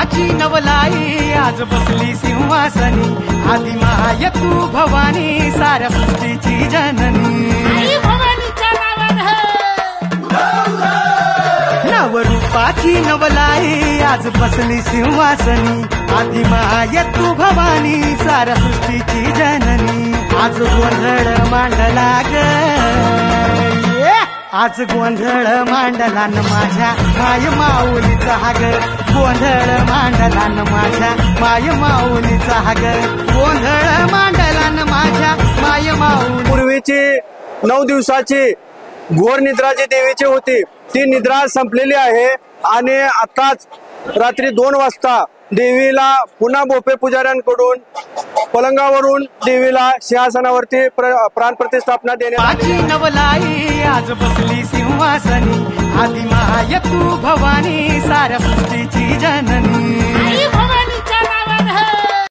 रूपाची नवलाई आज बसली सिंहासनी आदिमाय तू भवानी साऱ्या सृष्टीची जननी नवरूपाची नवलाई आज बसली सिंहासनी आदिमाय तू भवानी साऱ्या सृष्टीची जननी आज गोंधळ मांडला ग आज गोंधळ मांडला न माझ्या माय माऊलीचा हाग गोंधळ मांडला न माझ्या माय माऊलीचा हाग गोंधळ मांडला न माझ्या माय माऊली पूर्वीची 9 दिवसाची घोर निद्रा जी देवीची होती ती निद्रा संपलेली आहे आणि आताच रात्री 2 वाजता देवीला पुन्हा बोपे पुजाऱ्यांकडून पलंगावरून देवीला सिंहासनावरती प्राण प्रतिष्ठापना देण्यात नवलाई आज बसली सिंहासनी आदिमाय तू भवानी साऱ्या सृष्टीची जननी